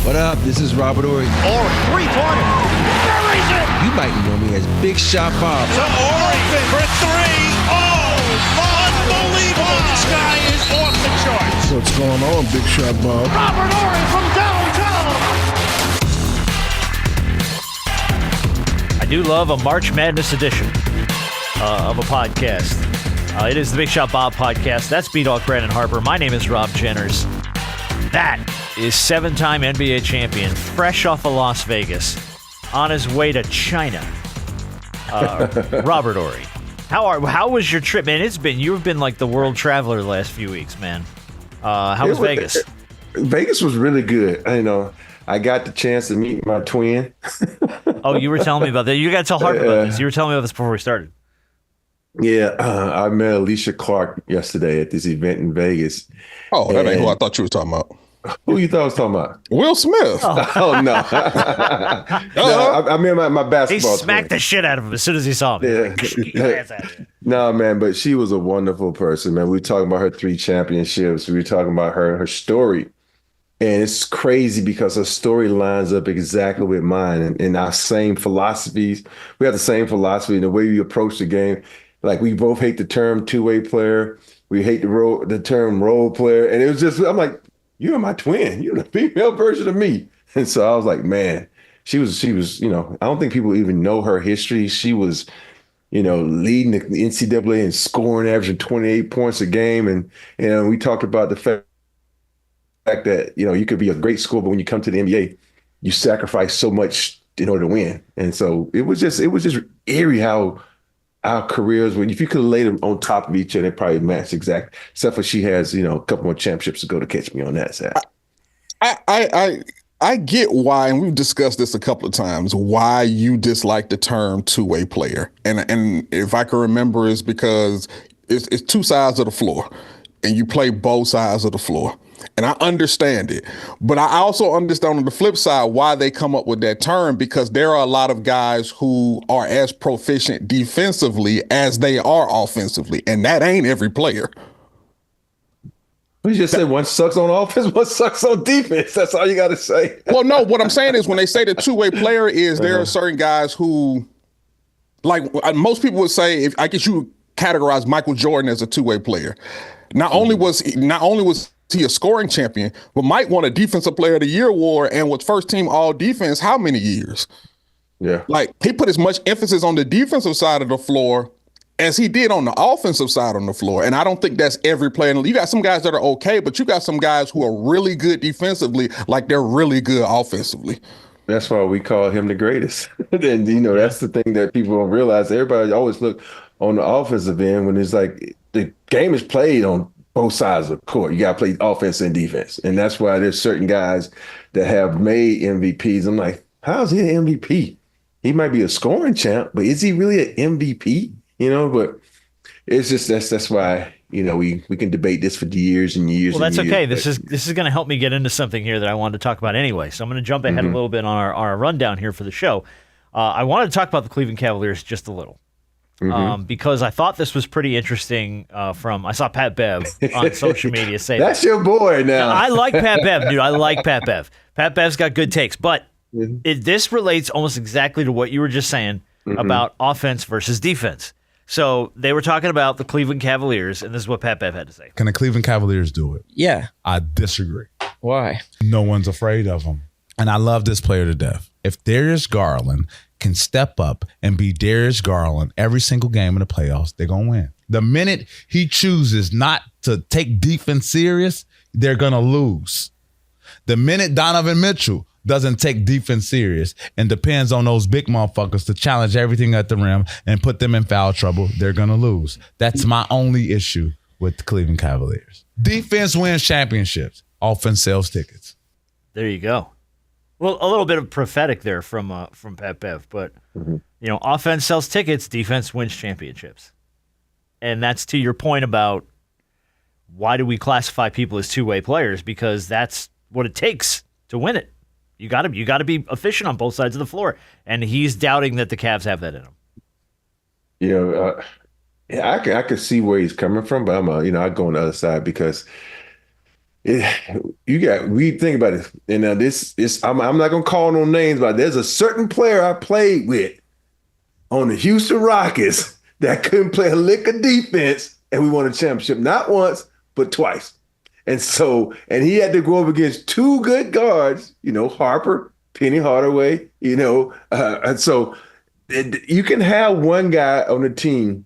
What up? This is Robert Horry. Horry, three-pointer. Buries it! You might know me as Big Shot Bob. To Horry for three. Oh, unbelievable. This guy is off the charts. What's going on, Big Shot Bob? Robert Horry from downtown. I do love a March Madness edition of a podcast. It is the Big Shot Bob podcast. That's B-Dog Brandon Harper. My name is Rob Jenners. That is seven-time NBA champion, fresh off of Las Vegas, on his way to China. Robert Horry. How was your trip, man? You've been like the world traveler the last few weeks, man. How was Vegas? Vegas was really good. I got the chance to meet my twin. Oh, you were telling me about that. You got to tell Harper about this. You were telling me about this before we started. Yeah, I met Alicia Clark yesterday at this event in Vegas. Oh, that ain't who I thought you were talking about. Who you thought I was talking about? Will Smith. Oh no. I mean my basketball. He smacked the shit out of him as soon as he saw him. Yeah. No, man, but she was a wonderful person, man. We were talking about her 3 championships. We were talking about her story. And it's crazy because her story lines up exactly with mine and our same philosophies. We have the same philosophy and the way we approach the game. Like, we both hate the term two-way player. We hate the term role player. And it was just, I'm like, you're my twin. You're the female version of me. And so I was like, man, she was, I don't think people even know her history. She was, leading the NCAA in scoring, averaging 28 points a game. And we talked about the fact that, you could be a great scorer, but when you come to the NBA, you sacrifice so much in order to win. And so it was just eerie how our careers, if you could lay them on top of each other, it probably matched exactly. Except for she has, a couple more championships to go to catch me on that side. I get why, and we've discussed this a couple of times, why you dislike the term two-way player. And if I can remember, it's because it's two sides of the floor, and you play both sides of the floor. And I understand it. But I also understand on the flip side why they come up with that term, because there are a lot of guys who are as proficient defensively as they are offensively. And that ain't every player. You just said one sucks on offense, one sucks on defense. That's all you got to say. Well, no, what I'm saying is when they say the two-way player is there are certain guys who, like most people would say, if I guess you would categorize Michael Jordan as a two-way player. Not only was he a scoring champion, but Mike won a Defensive Player of the Year award and was first team all defense how many years? Yeah. Like, he put as much emphasis on the defensive side of the floor as he did on the offensive side on the floor. And I don't think that's every player. You got some guys that are okay, but you got some guys who are really good defensively, like they're really good offensively. That's why we call him the greatest. And, that's the thing that people don't realize. Everybody always look on the offensive end when it's like the game is played on both sides of the court. You got to play offense and defense. And that's why there's certain guys that have made MVPs. I'm like, how's he an MVP? He might be a scoring champ, but is he really an MVP? But it's just, that's why, we can debate this for years and years. Well, that's and okay. years. This is going to help me get into something here that I wanted to talk about anyway. So I'm going to jump ahead a little bit on our rundown here for the show. I wanted to talk about the Cleveland Cavaliers just a little. Because I thought this was pretty interesting. I saw Pat Bev on social media say that's your boy now. I like Pat Bev, dude. I like Pat Bev. Pat Bev's got good takes, but this relates almost exactly to what you were just saying about offense versus defense. So they were talking about the Cleveland Cavaliers, and this is what Pat Bev had to say. Can the Cleveland Cavaliers do it? Yeah. I disagree. Why? No one's afraid of them. And I love this player to death. If Darius Garland can step up and be Darius Garland every single game in the playoffs, they're going to win. The minute he chooses not to take defense serious, they're going to lose. The minute Donovan Mitchell doesn't take defense serious and depends on those big motherfuckers to challenge everything at the rim and put them in foul trouble, they're going to lose. That's my only issue with the Cleveland Cavaliers. Defense wins championships. Offense sells tickets. There you go. Well, a little bit of prophetic there from Pat Bev, but offense sells tickets, defense wins championships, and that's to your point about why do we classify people as two-way players? Because that's what it takes to win it. You got to be efficient on both sides of the floor, and he's doubting that the Cavs have that in them. I, Yeah, I can see where he's coming from, but I go on the other side because We think about it, and I'm not gonna call no names, but there's a certain player I played with on the Houston Rockets that couldn't play a lick of defense, and we won a championship not once but twice. And he had to go up against two good guards, Harper, Penny Hardaway, and so you can have one guy on the team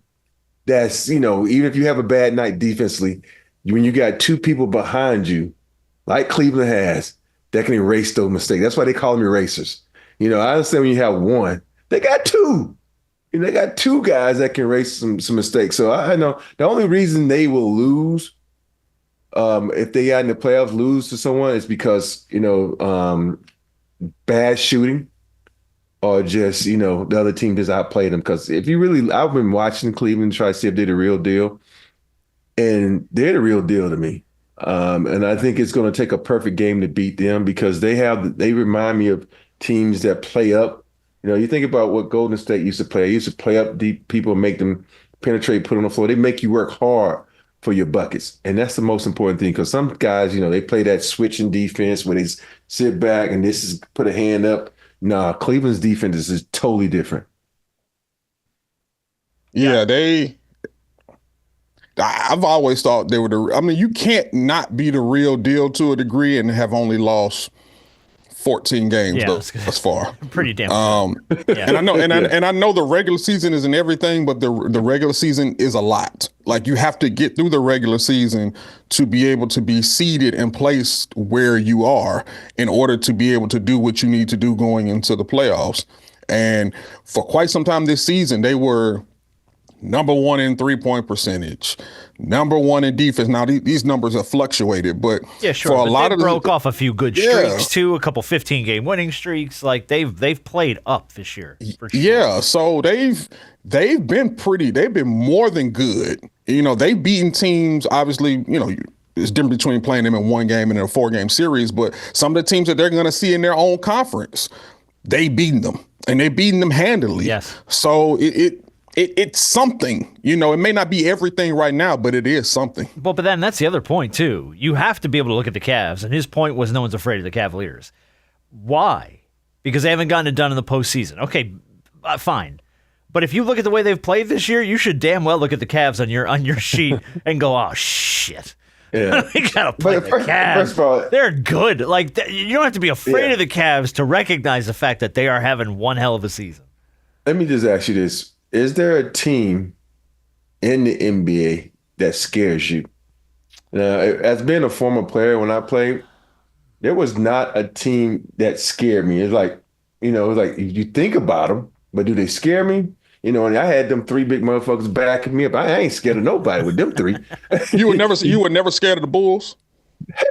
that's, even if you have a bad night defensively, when you got two people behind you, like Cleveland has, that can erase those mistakes. That's why they call them erasers. I understand when you have one, they got two. They got two guys that can erase some mistakes. So I know the only reason they will lose, if they got in the playoffs, lose to someone is because, bad shooting or just, the other team just outplayed them. Because I've been watching Cleveland try to see if they're the real deal. And they're the real deal to me. And I think it's going to take a perfect game to beat them because they remind me of teams that play up. You think about what Golden State used to play. They used to play up deep people, make them penetrate, put on the floor. They make you work hard for your buckets. And that's the most important thing because some guys, they play that switching defense where they sit back and this is put a hand up. Nah, Cleveland's defense is totally different. Yeah, I've always thought they were you can't not be the real deal to a degree and have only lost 14 games thus far. Pretty damn. Yeah. And I know the regular season isn't everything, but the regular season is a lot. Like you have to get through the regular season to be able to be seated and placed where you are in order to be able to do what you need to do going into the playoffs. And for quite some time this season, they were number one in 3-point percentage, number one in defense. Now these numbers have fluctuated, but for a lot of broke off a few good streaks too, a couple 15-game winning streaks. Like they've played up this year. For sure. Yeah, so they've been more than good. They've beaten teams. Obviously, it's different between playing them in one game and in a 4-game series. But some of the teams that they're going to see in their own conference, they beaten them and they beaten them handily. Yes. So it's something, it may not be everything right now, but it is something. Well, but then that's the other point too. You have to be able to look at the Cavs, and his point was no one's afraid of the Cavaliers. Why? Because they haven't gotten it done in the postseason. Okay, fine. But if you look at the way they've played this year, you should damn well look at the Cavs on your sheet and go, oh shit. Yeah. We gotta play the Cavs. First of all, they're good. Like you don't have to be afraid of the Cavs to recognize the fact that they are having one hell of a season. Let me just ask you this. Is there a team in the NBA that scares you? Now, as being a former player, when I played, there was not a team that scared me. It's like, you think about them, but do they scare me? And I had them three big motherfuckers backing me up. I ain't scared of nobody with them three. You were never scared of the Bulls?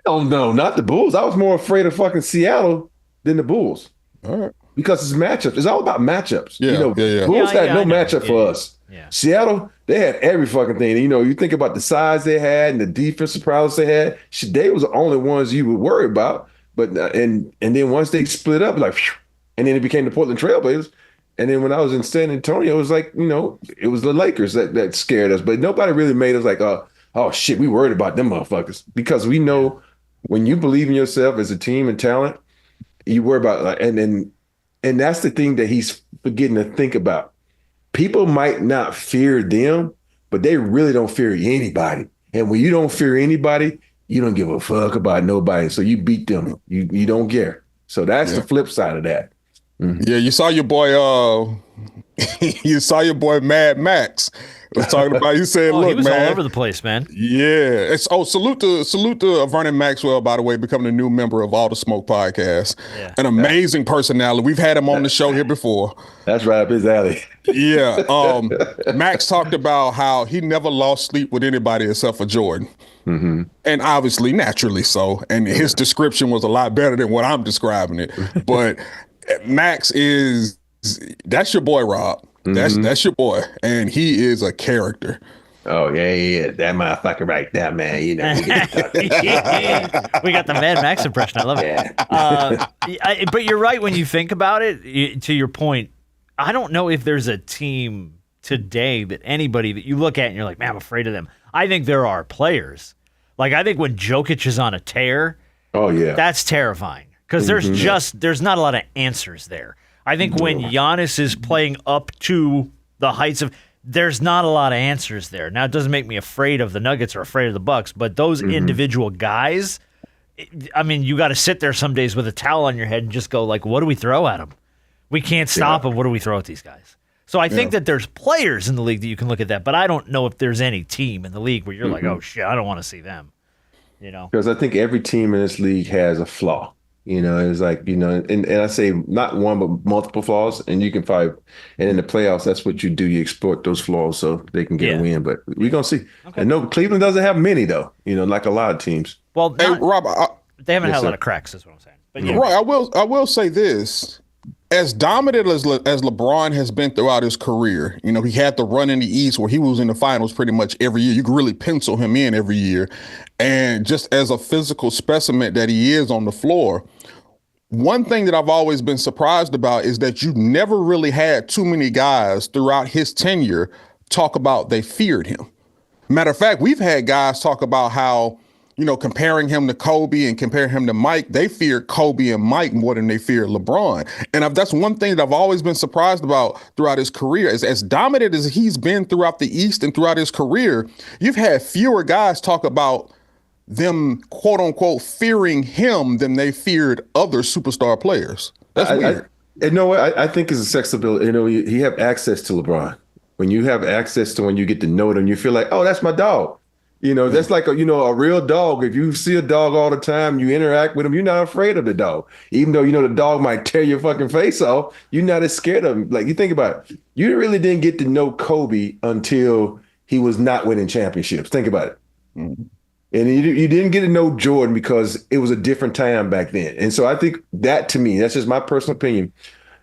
Hell no, not the Bulls. I was more afraid of fucking Seattle than the Bulls. All right. Because it's matchups. It's all about matchups. Yeah. Bulls had no matchup for us. Yeah. Seattle, they had every fucking thing. You think about the size they had and the defensive prowess they had. They was the only ones you would worry about. But and then once they split up, and then it became the Portland Trailblazers. And then when I was in San Antonio, it was like, it was the Lakers that scared us. But nobody really made us like, oh shit, we worried about them motherfuckers. Because we know when you believe in yourself as a team and talent, you worry about and that's the thing that he's forgetting to think about. People might not fear them, but they really don't fear anybody. And when you don't fear anybody, you don't give a fuck about nobody. So you beat them. You don't care. So that's the flip side of that. Mm-hmm. Yeah, you saw your boy Mad Max was talking about. He said, "Look, he was man, all over the place, man." Yeah, salute to Vernon Maxwell, by the way, becoming a new member of All the Smoke podcast. Yeah. An amazing personality. We've had him on the show here before. That's right up his alley. Yeah, Max talked about how he never lost sleep with anybody except for Jordan. Mm-hmm. And obviously, naturally so. And his description was a lot better than what I'm describing it. But Max that's your boy, Rob. Mm-hmm. That's your boy. And he is a character. Oh, yeah. That motherfucker right there, man. We got the Mad Max impression. I love it. But you're right when you think about it. To your point, I don't know if there's a team today that anybody that you look at and you're like, man, I'm afraid of them. I think there are players. Like, I think when Jokic is on a tear, Oh yeah. that's terrifying because there's not a lot of answers there. I think when Giannis is playing up to the heights of, there's not a lot of answers there. Now, it doesn't make me afraid of the Nuggets or afraid of the Bucks, but those individual guys, I mean, you got to sit there some days with a towel on your head and just go like, what do we throw at them? We can't stop them. What do we throw at these guys? So I think that there's players in the league that you can look at that, but I don't know if there's any team in the league where you're like, oh shit, I don't want to see them. You know, because I think every team in this league has a flaw. You know, it's like, you know, and I say not one, but multiple flaws. And you can probably, and in the playoffs, that's what you do. You exploit those flaws so they can get a win. But we're going to see. Okay. And no, Cleveland doesn't have many, though, you know, like a lot of teams. Well, Hey, Rob, they haven't had a lot of cracks, is what I'm saying. But yeah. Right. I will say this. As dominant as LeBron has been throughout his career, you know, he had the run in the East where he was in the finals pretty much every year. You could really pencil him in every year. And just as a physical specimen that he is on the floor, one thing that I've always been surprised about is that you never really had too many guys throughout his tenure talk about they feared him. Matter of fact, we've had guys talk about how, you know, comparing him to Kobe and comparing him to Mike, they feared Kobe and Mike more than they feared LeBron. And that's one thing that I've always been surprised about throughout his career. As dominant as he's been throughout the East and throughout his career, you've had fewer guys talk about them, quote unquote, fearing him than they feared other superstar players. That's weird. I think it's a sexability. You know, you have access to LeBron. When you have access to when you get to know them, you feel like, oh, that's my dog. You know, that's like a real dog. If you see a dog all the time, you interact with him, you're not afraid of the dog. Even though, you know, the dog might tear your fucking face off, you're not as scared of him. Like, you think about it. You really didn't get to know Kobe until he was not winning championships. Think about it. Mm-hmm. And you didn't get to know Jordan because it was a different time back then. And so I think that, to me, that's just my personal opinion,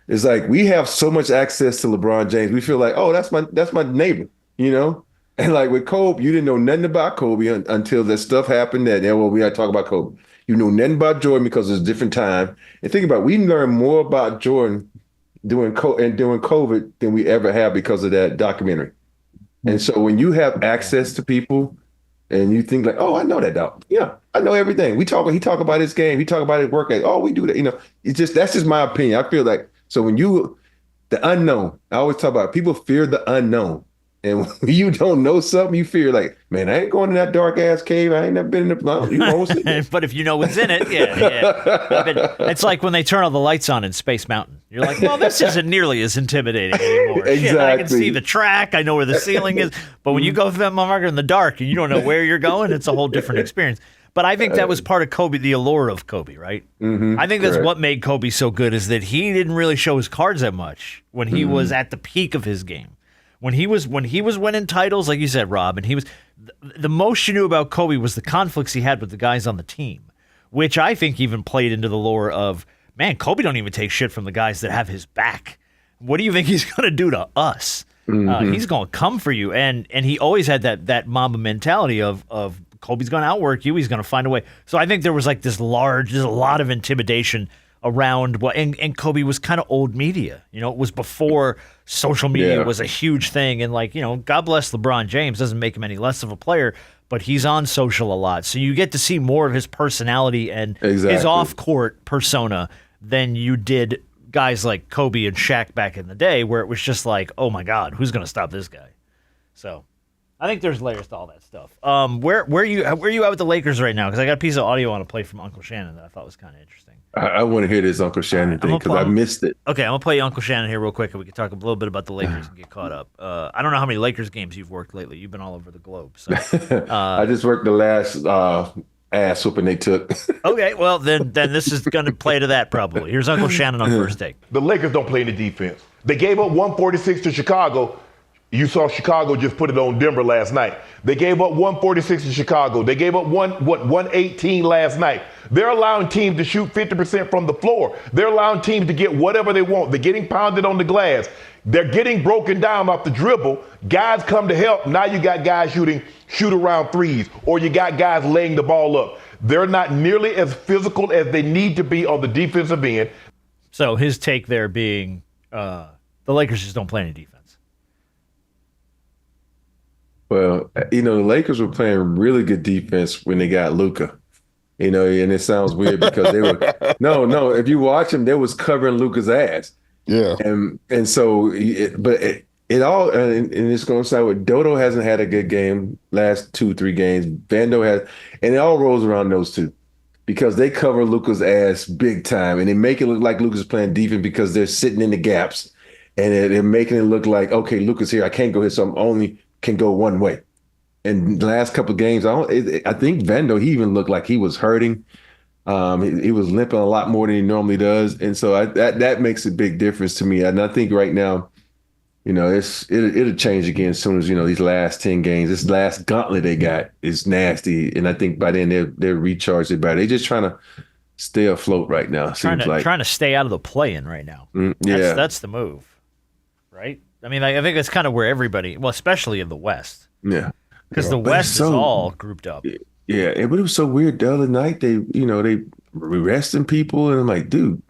is like we have so much access to LeBron James. We feel like, oh, that's my neighbor, you know? And like with Kobe, you didn't know nothing about Kobe until that stuff happened that, well, we got to talk about Kobe. You know nothing about Jordan because it's a different time. And think about it, we learned more about Jordan during COVID than we ever have because of that documentary. And so when you have access to people and you think like, oh, I know that dog. Yeah, I know everything. He talk about his game. He talk about his work. Oh, we do that. You know, that's just my opinion. I feel like, so when the unknown, I always talk about people fear the unknown. And when you don't know something, you fear like, man, I ain't going in that dark ass cave. I ain't never been in the. But if you know what's in it, yeah. It's like when they turn all the lights on in Space Mountain. You're like, well, this isn't nearly as intimidating anymore. Exactly. Shit, I can see the track. I know where the ceiling is. But when you go through that motherfucker in the dark and you don't know where you're going, it's a whole different experience. But I think that was part of Kobe, the allure of Kobe, right? Mm-hmm, I think that's what made Kobe so good, is that he didn't really show his cards that much when he was at the peak of his game. When he was winning titles, like you said, Rob, and he was the most you knew about Kobe was the conflicts he had with the guys on the team, which I think even played into the lore of, man, Kobe don't even take shit from the guys that have his back. What do you think he's going to do to us? Mm-hmm. He's going to come for you, and he always had that Mamba mentality of Kobe's going to outwork you. He's going to find a way. So I think there was like there's a lot of intimidation around what, and Kobe was kind of old media. You know, it was before social media was a huge thing. And like, you know, God bless LeBron James, doesn't make him any less of a player, but he's on social a lot. So you get to see more of his personality and his off-court persona than you did guys like Kobe and Shaq back in the day, where it was just like, oh my God, who's going to stop this guy? So I think there's layers to all that stuff. Where are you at with the Lakers right now? Because I got a piece of audio I want to play from Uncle Shannon that I thought was kind of interesting. I want to hear this Uncle Shannon thing because I missed it. Okay, I'm going to play Uncle Shannon here real quick, and we can talk a little bit about the Lakers and get caught up. I don't know how many Lakers games you've worked lately. You've been all over the globe. So I just worked the last ass whooping they took. Okay, well, then this is going to play to that probably. Here's Uncle Shannon on First Take. The Lakers don't play any defense. They gave up 146 to Chicago. You saw Chicago just put it on Denver last night. They gave up 146 to Chicago. They gave up 118 last night. They're allowing teams to shoot 50% from the floor. They're allowing teams to get whatever they want. They're getting pounded on the glass. They're getting broken down off the dribble. Guys come to help. Now you got guys shoot around threes, or you got guys laying the ball up. They're not nearly as physical as they need to be on the defensive end. So his take there being the Lakers just don't play any defense. Well, the Lakers were playing really good defense when they got Luka. And it sounds weird because they were no. If you watch them, they was covering Luka's ass. Yeah. And so, it all and it's going to sound with Dodo hasn't had a good game last 2-3 games. Vando has, and it all rolls around those two because they cover Luka's ass big time, and they make it look like Luka's playing defense because they're sitting in the gaps, and they're making it look like, okay, Luka's here, I can't go here, so I'm only can go one way. And the last couple of games, I think Vando, he even looked like he was hurting. He was limping a lot more than he normally does, and so that makes a big difference to me. And I think right now, it'll change again as soon as these last 10 games. This last gauntlet they got is nasty, and I think by then they're recharged it better. They're just trying to stay afloat right now. Trying to stay out of the play-in right now. Yeah, that's the move, right? I mean, I think that's kind of where everybody, well, especially in the West, because the West is all grouped up. Yeah, but it was so weird the other night. They resting people, and I'm like, dude.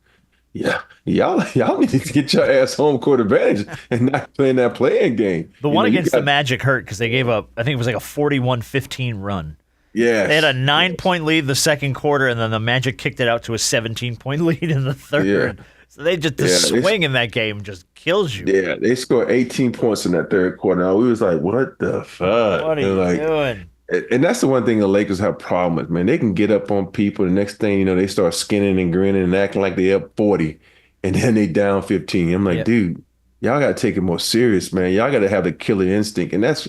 Yeah, y'all need to get your ass home court advantage and not playing that playing game. The one against the Magic hurt because they gave up, I think it was like a 41-15 run. Yeah. They had a 9-point lead in the second quarter, and then the Magic kicked it out to a 17-point lead in the third. Yeah. So the swing in that game just kills you. Yeah, they scored 18 points in that third quarter. Now, we was like, what the fuck? What are you doing? And that's the one thing the Lakers have a problem with, man. They can get up on people. The next thing they start skinning and grinning and acting like they up 40, and then they down 15. I'm like, dude, y'all got to take it more serious, man. Y'all got to have the killer instinct. And that's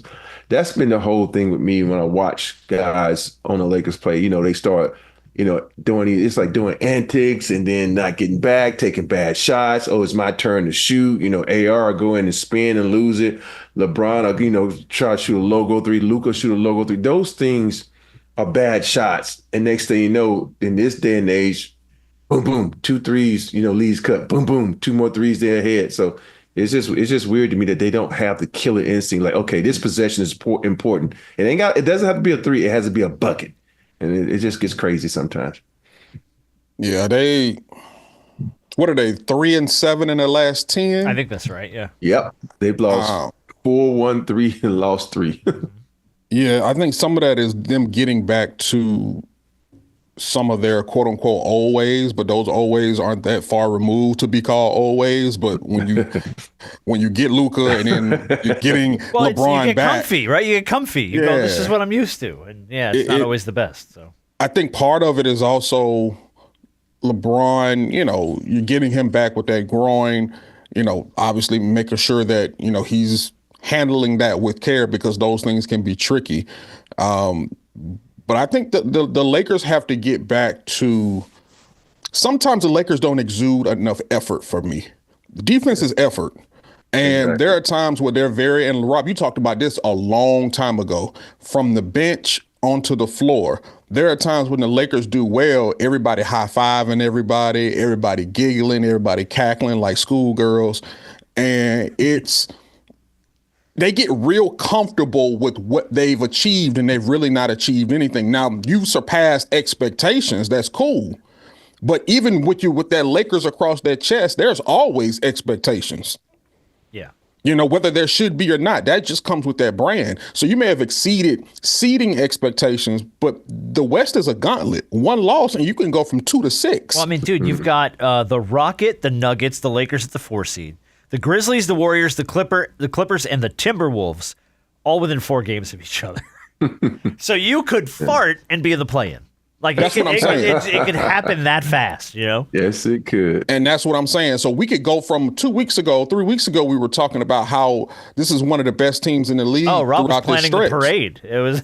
been the whole thing with me when I watch guys on the Lakers play. They start, it's like doing antics and then not getting back, taking bad shots. Oh, it's my turn to shoot. AR go in and spin and lose it. LeBron, try to shoot a logo three. Luka shoot a logo three. Those things are bad shots. And next thing you know, in this day and age, boom, boom, 2 threes, leads cut, boom, boom, 2 more threes there ahead. So it's just weird to me that they don't have the killer instinct. Like, okay, this possession is important. It doesn't have to be a 3. It has to be a bucket. And it just gets crazy sometimes. Yeah, what are they, 3-7 in their last 10? I think that's right, yeah. Yep. They've lost 4-1-3 and lost 3. Yeah, I think some of that is them getting back to some of their quote unquote old ways, but those old ways aren't that far removed to be called old ways. But when you get Luka and then you're getting LeBron you get back, comfy, right? You get comfy. You go, this is what I'm used to, and it's not always the best. So I think part of it is also LeBron. You're getting him back with that groin. Obviously making sure that he's handling that with care because those things can be tricky. But I think the Lakers have to get back to, sometimes the Lakers don't exude enough effort for me. The defense is effort. And there are times where they're and Rob, you talked about this a long time ago, from the bench onto the floor. There are times when the Lakers do well, everybody high-fiving everybody giggling, everybody cackling like schoolgirls. And they get real comfortable with what they've achieved, and they've really not achieved anything. Now, you surpassed expectations. That's cool. But even with that Lakers across their chest, there's always expectations. Yeah. Whether there should be or not, that just comes with that brand. So you may have exceeded seeding expectations, but the West is a gauntlet. One loss, and you can go from 2 to 6. Well, I mean, dude, you've got the Rocket, the Nuggets, the Lakers at the 4 seed. The Grizzlies, the Warriors, the Clippers, and the Timberwolves, all within 4 games of each other. So you could fart and be in the play-in. Like that's what I'm saying. It could happen that fast, Yes, it could. And that's what I'm saying. So we could go from 2 weeks ago, 3 weeks ago, we were talking about how this is one of the best teams in the league. Oh, Rob was planning the stretch. parade. It was.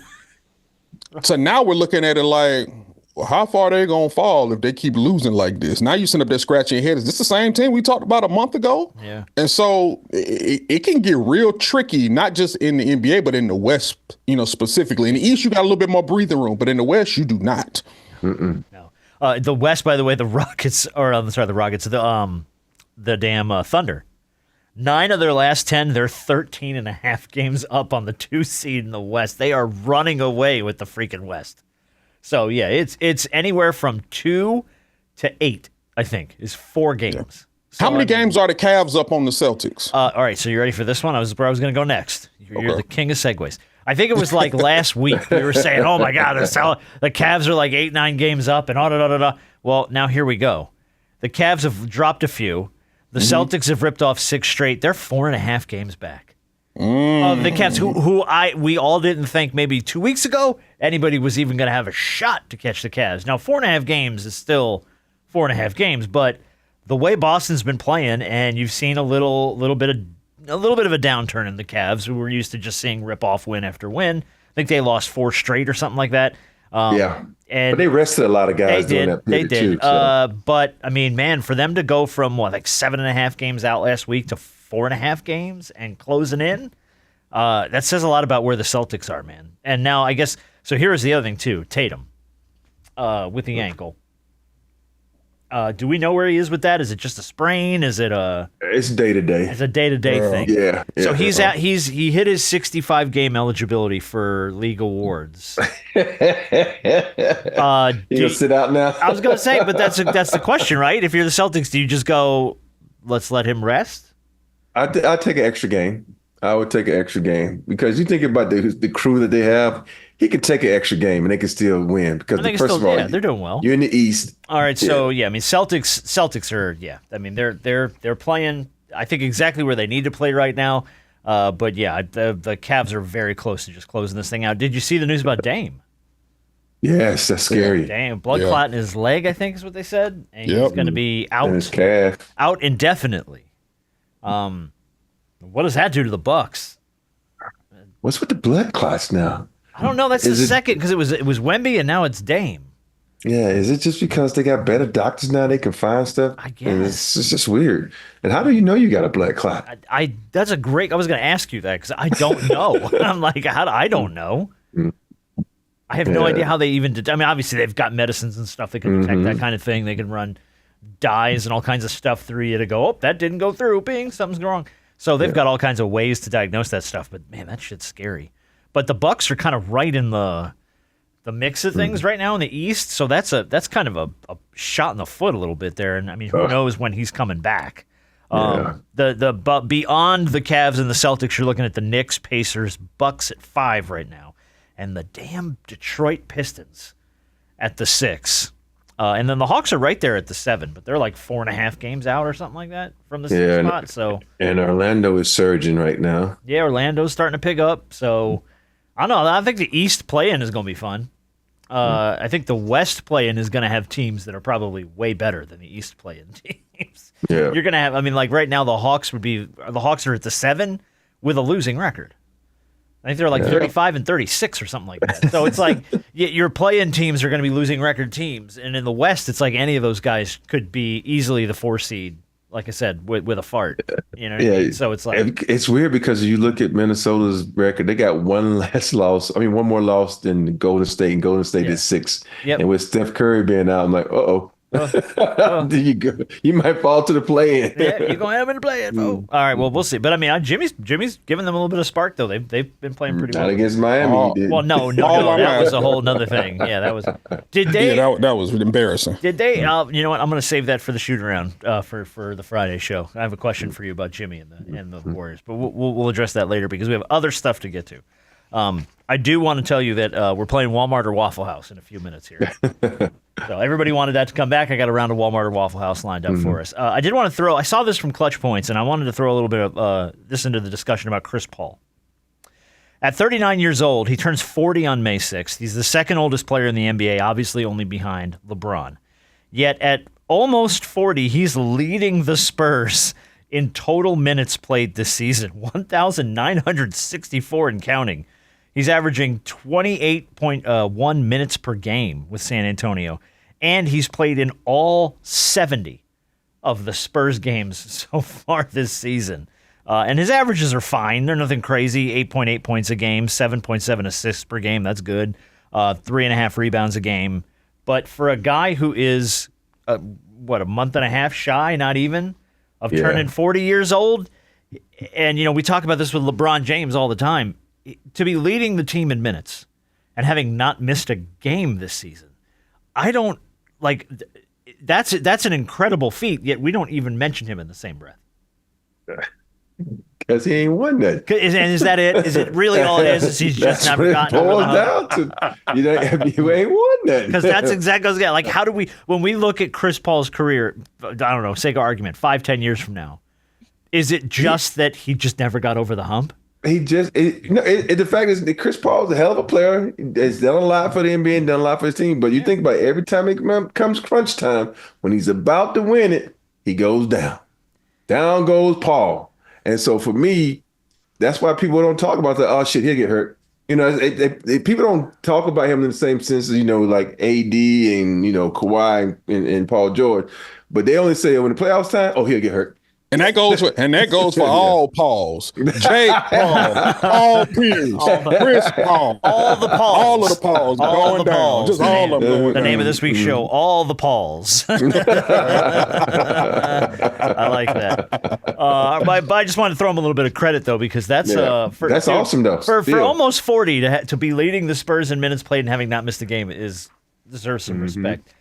So now we're looking at it like, well, how far are they going to fall if they keep losing like this? Now you sitting up there scratching your head. Is this the same team we talked about a month ago? Yeah. And so it can get real tricky, not just in the NBA, but in the West, specifically. In the East, you got a little bit more breathing room, but in the West, you do not. Mm-mm. No. The West, by the way, the Rockets, the damn Thunder. 9 of their last 10, they're 13.5 games up on the 2 seed in the West. They are running away with the freaking West. So, yeah, it's anywhere from 2 to 8, I think, is 4 games. Yeah. So, how many games are the Cavs up on the Celtics? All right, so you ready for this one? I was going to go next. You're the king of segues. I think it was like last week we were saying, "Oh my God, the Cavs are like 8-9 games up," and Well, now here we go. The Cavs have dropped a few. The Celtics have ripped off 6 straight. They're 4.5 games back. The Cavs, we all didn't think maybe 2 weeks ago anybody was even going to have a shot to catch the Cavs. Now 4.5 games is still 4.5 games, but the way Boston's been playing, and you've seen a little bit of a downturn in the Cavs, who were used to just seeing rip off win after win. I think they lost 4 straight or something like that. And but they rested a lot of guys during that period too. So. But I mean, man, for them to go from 7.5 games out last week to 4.5 games and closing in, that says a lot about where the Celtics are, man. And now I guess so. Here's the other thing too: Tatum with the ankle. Do we know where he is with that? Is it just a sprain? Is it It's day to day. It's a day to day thing. Yeah. So he hit his 65 game eligibility for league awards. You gonna sit out now? I was gonna say, but that's the question, right? If you're the Celtics, do you just go, let's let him rest? I'd take an extra game. I would take an extra game because you think about the crew that they have. He could take an extra game and they can still win because first of all, they're doing well. You're in the East. All right, so I mean, Celtics are I mean, they're playing. I think exactly where they need to play right now. But yeah, the Cavs are very close to just closing this thing out. Did you see the news about Dame? Yes, that's scary. Dame, blood clot in his leg, I think is what they said, and he's going to be out his calf. Out indefinitely. What does that do to the Bucks? What's with the blood clots now? I don't know. That's the second because it was Wemby and now it's Dame. Yeah, is it just because they got better doctors now? They can find stuff. I guess and it's just weird. And how do you know you got a blood clot? That's a great. I was going to ask you that because I don't know. I'm like, I don't know. I have no idea how they even did. I mean, obviously they've got medicines and stuff that can detect that kind of thing. They can run dyes and all kinds of stuff through you to go, oh, that didn't go through. Bing, something's wrong. So they've got all kinds of ways to diagnose that stuff. But man, that shit's scary. But the Bucks are kind of right in the mix of things right now in the East. So that's kind of a shot in the foot a little bit there. And I mean, who knows when he's coming back? But beyond the Cavs and the Celtics, you're looking at the Knicks, Pacers, Bucks at 5 right now, and the damn Detroit Pistons at the 6. And then the Hawks are right there at the 7, but they're like 4.5 games out or something like that from the 6th spot. So and Orlando is surging right now. Yeah, Orlando's starting to pick up. So I don't know. I think the East play-in is going to be fun. I think the West play-in is going to have teams that are probably way better than the East play-in teams. Yeah. You're going to have, I mean, like right now the Hawks are at the 7 with a losing record. I think they're like 35-36 or something like that. So it's like your play-in teams are going to be losing record teams. And in the West, it's like any of those guys could be easily the 4 seed, like I said, with a fart. You know what I mean? So it's like... It's weird because you look at Minnesota's record, they got one more loss than Golden State, and Golden State is 6. Yep. And with Steph Curry being out, I'm like, you might fall to the play-in. Yeah, you're going to have him in the play-in. All right, well, we'll see. But, I mean, Jimmy's giving them a little bit of spark, though. They've been playing pretty well. Not against Miami. Well, no, that was a whole nother thing. Yeah, that was... Did they... Yeah, that was embarrassing. Did they... you know what? I'm going to save that for the shoot-around for the Friday show. I have a question for you about Jimmy and the Warriors. But we'll address that later because we have other stuff to get to. I do want to tell you that we're playing Walmart or Waffle House in a few minutes here. So everybody wanted that to come back. I got a round of Walmart or Waffle House lined up for us. I did want to I saw this from Clutch Points, and I wanted to throw a little bit of this into the discussion about Chris Paul. At 39 years old, he turns 40 on May 6th. He's the second oldest player in the NBA, obviously only behind LeBron. Yet at almost 40, he's leading the Spurs in total minutes played this season, 1,964 and counting. He's averaging 28.1 minutes per game with San Antonio, and he's played in all 70 of the Spurs games so far this season. And his averages are fine. They're nothing crazy. 8.8 points a game, 7.7 assists per game. That's good. 3.5 rebounds a game. But for a guy who is, a month and a half shy, not even, of turning 40 years old, and, we talk about this with LeBron James all the time, to be leading the team in minutes and having not missed a game this season, I don't like. That's an incredible feat. Yet we don't even mention him in the same breath. Because he ain't won that. And is that it? Is it really all it is? Is he's just That's never what gotten it over boils the hump? down to. You ain't won that. Because that's exactly what I was like. How do we, when we look at Chris Paul's career, I don't know, sake of argument, 5-10 years from now, is it just that he just never got over the hump? The fact is that Chris Paul's a hell of a player. He's done a lot for the NBA and done a lot for his team. But you think about it, every time it comes crunch time, when he's about to win it, he goes down. Down goes Paul. And so for me, that's why people don't talk about that. Oh shit, he'll get hurt. People don't talk about him in the same sense as, like AD and, Kawhi and Paul George. But they only say when the playoffs time, oh, he'll get hurt. And that goes for all Pauls. Jake Paul, Paul Pierce, Chris Paul, all the Pauls. All of the Pauls going down. Pauls. Just all of them going down. The name of this week's show, All the Pauls. I like that. But I just wanted to throw him a little bit of credit, though, because that's that's awesome, though. For almost 40 to be leading the Spurs in minutes played and having not missed a game deserves some respect.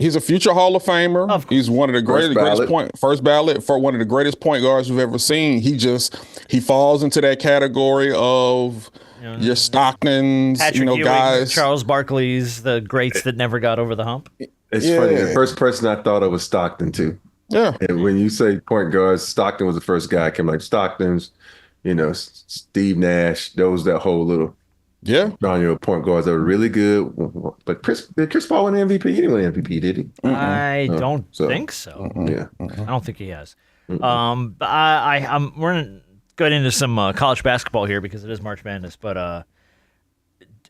He's a future Hall of Famer. He's one of the first ballot for one of the greatest point guards we've ever seen. He falls into that category of your Stocktons, Patrick Ewing, guys. Charles Barkley's, the greats that never got over the hump. It's funny. The first person I thought of was Stockton too. Yeah. And when you say point guards, Stockton was the first guy. I came like Stockton's, Steve Nash, that whole little. Yeah. On your point guards that were really good. But did Chris Paul win MVP? He didn't win MVP, did he? I don't think so. Yeah. I don't think he has. We're going to get into some college basketball here because it is March Madness, but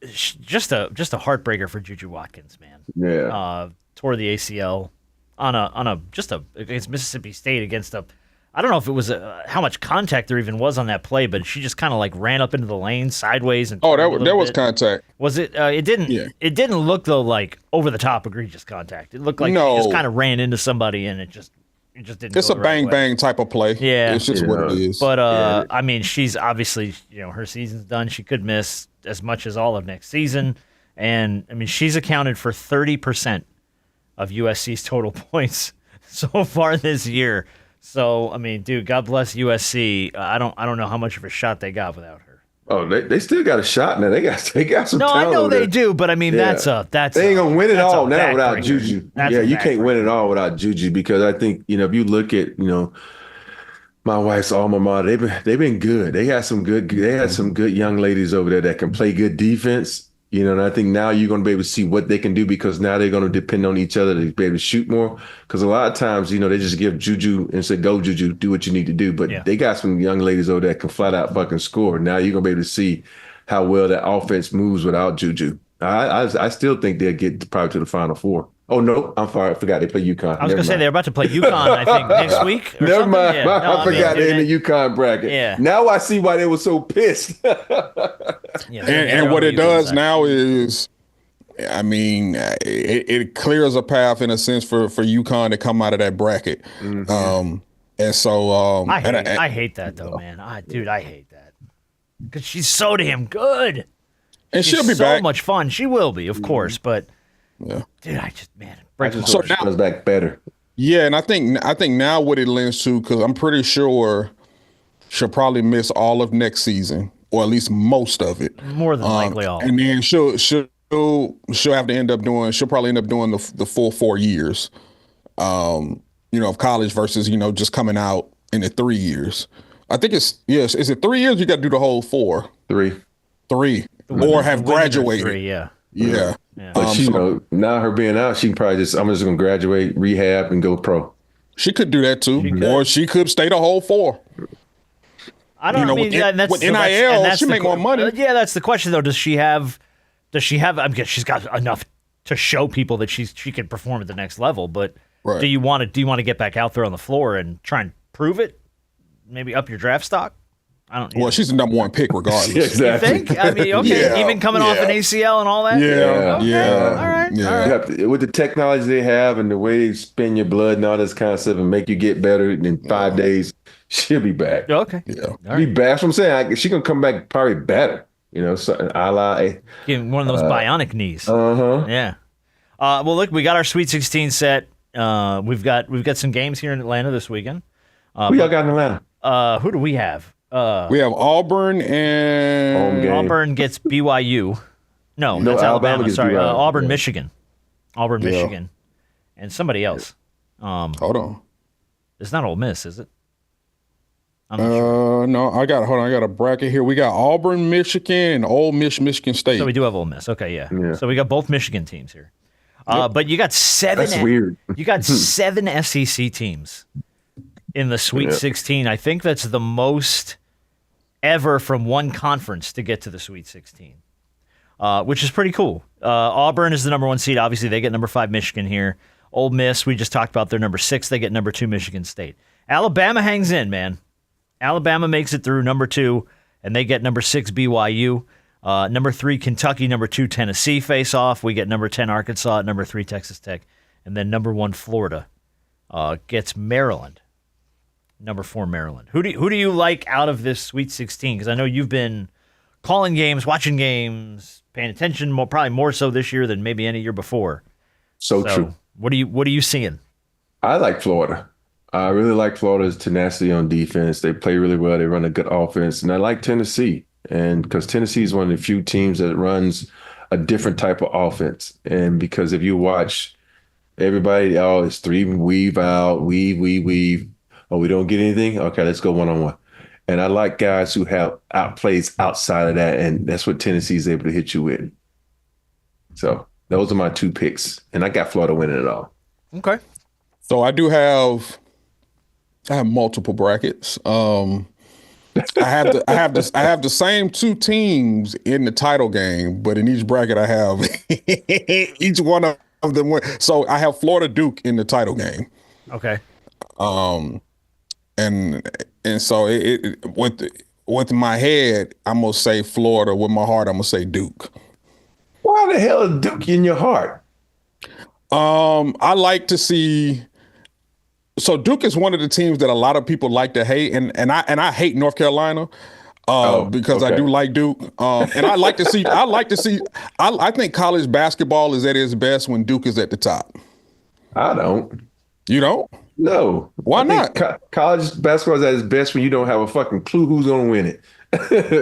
just a heartbreaker for Juju Watkins, man. Yeah. Tore the ACL against Mississippi State against I don't know if it was how much contact there even was on that play, but she just kind of like ran up into the lane sideways and. Oh, there was contact. Was it? It didn't. Yeah. It didn't look though like over the top egregious contact. It looked like she just kind of ran into somebody and it just didn't. It's a bang bang type of play. Yeah, it's just what it is. But I mean, she's obviously her season's done. She could miss as much as all of next season, and I mean she's accounted for 30% of USC's total points so far this year. So, I mean, dude, God bless USC. I don't know how much of a shot they got without her. Oh, they still got a shot now. They got some. No, talent I know there. they do, but I mean that's they ain't gonna win it all now without Juju. You can't win it all without Juju because I think if you look at my wife's alma mater, they've been good. They had some good young ladies over there that can play good defense. And I think now you're going to be able to see what they can do because now they're going to depend on each other to be able to shoot more. Because a lot of times, they just give Juju and say, go, Juju, do what you need to do. But they got some young ladies over there that can flat out fucking score. Now you're going to be able to see how well that offense moves without Juju. I still think they'll get probably to the Final Four. Oh, no, I'm sorry. I forgot they play UConn. I was going to say they're about to play UConn, I think, next week. Never mind. Yeah. I forgot they're in the UConn bracket. Yeah. Now I see why they were so pissed. And what it does now is, I mean, it clears a path in a sense for UConn to come out of that bracket. Mm-hmm. And so I hate that though, man. I hate that because she's so damn good. And she'll be so back. So much fun. She will be, of course, but. Yeah, dude, so now comes back better. Yeah, and I think now what it lends to, because I'm pretty sure she'll probably miss all of next season, or at least most of it. More than likely all. And then she'll have to end up doing. She'll probably end up doing the full 4 years, of college versus just coming out in the 3 years. I think is it 3 years? You got to do the whole 4. 3, or have graduated. 3, yeah. Yeah. But now her being out, she can probably I'm just gonna graduate, rehab, and go pro. She could do that too, or she could stay the whole 4. I don't know. With NIL, she make more money. Yeah, that's the question though. Does she have? I mean, she's got enough to show people that she can perform at the next level. But do you want to get back out there on the floor and try and prove it? Maybe up your draft stock. I don't. Well, she's the number 1 pick regardless. Exactly. You think? I mean, okay, even coming off an ACL and all that. Yeah. All right. With the technology they have and the way they spin your blood and all this kind of stuff and make you get better in 5 days, she'll be back. Okay. Yeah. Be back. That's what I'm saying. She's gonna come back probably better. Something a la one of those bionic knees. Yeah. Well, look, we got our Sweet 16 set. We've got some games here in Atlanta this weekend. Who y'all got in Atlanta? Who do we have? We have Auburn and Auburn gets BYU. No, No, that's Alabama Alabama. gets Sorry, BYU. Auburn, Yeah. Michigan. Auburn, Yeah. Michigan, and somebody else. Hold on. It's not Ole Miss, is it? I'm not sure. No, I got a bracket here. We got Auburn, Michigan, and Ole Miss, Michigan State. So we do have Ole Miss. Okay, yeah. Yeah. So we got both Michigan teams here. But you got seven. That's weird. You got 7 SEC teams in the Sweet 16. I think that's the most ever from one conference to get to the Sweet 16, which is pretty cool. Auburn is the number 1 seed. Obviously, they get number 5 Michigan here. Ole Miss, we just talked about, they're number 6. They get number 2 Michigan State. Alabama hangs in, man. Alabama makes it through number 2, and they get number 6 BYU. Number 3 Kentucky, number 2 Tennessee face off. We get number 10 Arkansas, number 3 Texas Tech, and then number 1 Florida gets Maryland. Number 4 Maryland. Who do you like out of this Sweet 16? Because I know you've been calling games, watching games, paying attention probably more so this year than maybe any year before. So true. What are you seeing? I like Florida. I really like Florida's tenacity on defense. They play really well. They run a good offense. And I like Tennessee. And because Tennessee is one of the few teams that runs a different type of offense. And because if you watch everybody, it's 3 weave out, weave. Oh, we don't get anything? Okay, let's go one-on-one. And I like guys who have outplays outside of that. And that's what Tennessee is able to hit you with. So those are my 2 picks. And I got Florida winning it all. Okay. So I have multiple brackets. I have the same 2 teams in the title game, but in each bracket I have each one of them win. So I have Florida Duke in the title game. Okay. And so it with my head I'm gonna say Florida. With my heart I'm gonna say Duke. Why the hell is Duke in your heart? I like to see. So Duke is one of the teams that a lot of people like to hate, and I hate North Carolina because I do like Duke, and I like to see. I think college basketball is at its best when Duke is at the top. I don't. You don't? No. Why not? College basketball is at its best when you don't have a fucking clue who's going to win it.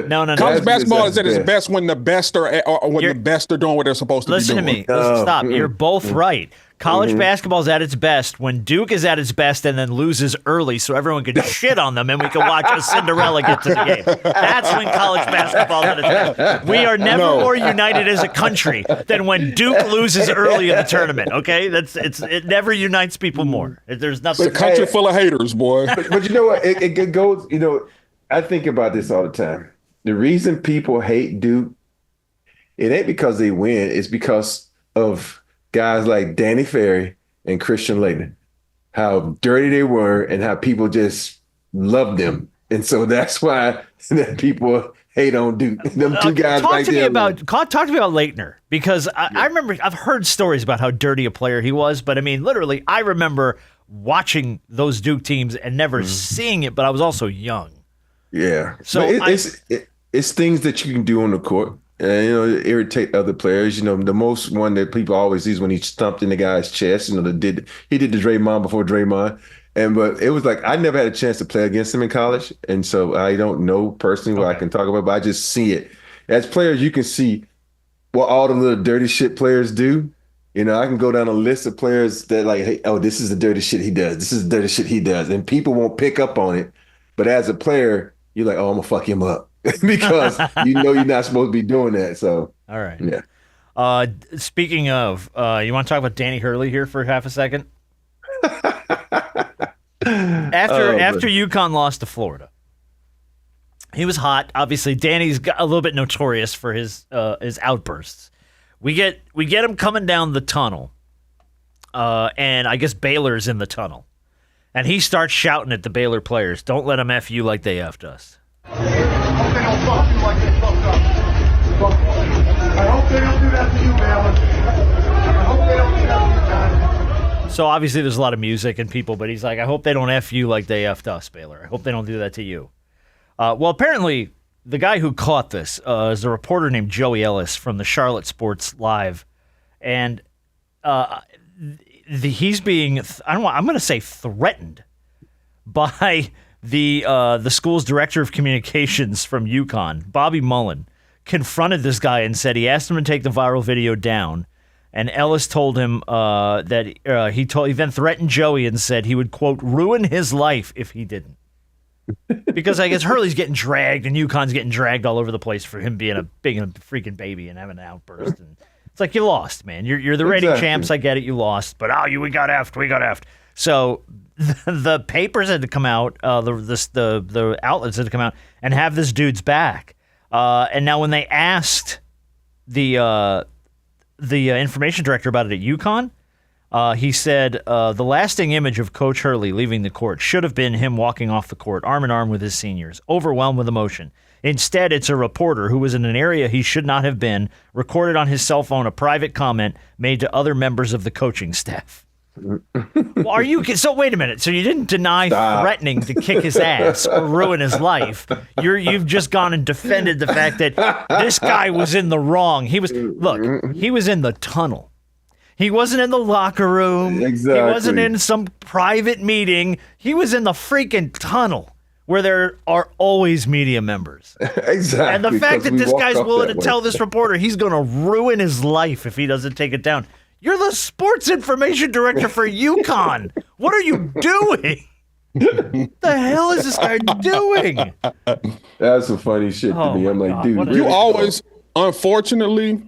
No. College basketball is at its best when the best are the best are doing what they're supposed to be doing. Listen to me. Stop. You're both right. College basketball is at its best when Duke is at its best and then loses early so everyone can shit on them and we can watch a Cinderella get to the game. That's when college basketball is at its best. We are never more united as a country than when Duke loses early in the tournament, okay? It never unites people more. There's nothing. It's a country full of haters, boy. But you know what? It goes, I think about this all the time. The reason people hate Duke, it ain't because they win. It's because of guys like Danny Ferry and Christian Laettner, how dirty they were and how people just loved them. And so that's why that people hate on Duke. Them 2 guys talk right to me there. about Laettner, because I remember I've heard stories about how dirty a player he was, but I mean, literally, I remember watching those Duke teams and never seeing it, but I was also young. Yeah. So it's things that you can do on the court. Irritate other players. The most one that people always see is when he stumped in the guy's chest. He did the Draymond before Draymond. But it was like I never had a chance to play against him in college. And so I don't know personally what I can talk about, but I just see it. As players, you can see what all the little dirty shit players do. I can go down a list of players that like, hey, oh, this is the dirty shit he does. This is the dirty shit he does. And people won't pick up on it. But as a player, you're like, oh, I'm going to fuck him up. Because you're not supposed to be doing that. So, all right. Yeah. Speaking of, you want to talk about Danny Hurley here for half a second? After UConn lost to Florida, he was hot. Obviously, Danny's got a little bit notorious for his outbursts. We get him coming down the tunnel, and I guess Baylor's in the tunnel, and he starts shouting at the Baylor players, "Don't let them F you like they F'd us." I hope they don't fuck you like they fucked up. I hope they don't do that to you, man. I hope they don't do that to you, guys. So obviously there's a lot of music and people, but he's like, I hope they don't F you like they F'd us, Baylor. I hope they don't do that to you. Well, apparently the guy who caught this is a reporter named Joey Ellis from the Charlotte Sports Live. And he's being, I'm going to say threatened by the school's director of communications from UConn, Bobby Mullen, confronted this guy and said he asked him to take the viral video down. And Ellis told him that he then threatened Joey and said he would, quote, ruin his life if he didn't. Because I guess Hurley's getting dragged and UConn's getting dragged all over the place for him being a freaking baby and having an outburst. And it's like, you lost, man. You're the reigning champs. I get it. You lost. But, we got effed. We got effed. So the papers had to come out, the outlets had to come out and have this dude's back. And now when they asked the information director about it at UConn, he said the lasting image of Coach Hurley leaving the court should have been him walking off the court arm in arm with his seniors, overwhelmed with emotion. Instead, it's a reporter who was in an area he should not have been, recorded on his cell phone a private comment made to other members of the coaching staff. Well, so wait a minute. So you didn't deny threatening to kick his ass or ruin his life. You've just gone and defended the fact that this guy was in the wrong. He was in the tunnel. He wasn't in the locker room. Exactly. He wasn't in some private meeting. He was in the freaking tunnel where there are always media members. Exactly. And the fact that this guy's willing to tell this reporter he's going to ruin his life if he doesn't take it down. You're the sports information director for UConn. What are you doing? What the hell is this guy doing? That's some funny shit to me. I'm like, God, dude. You always, unfortunately,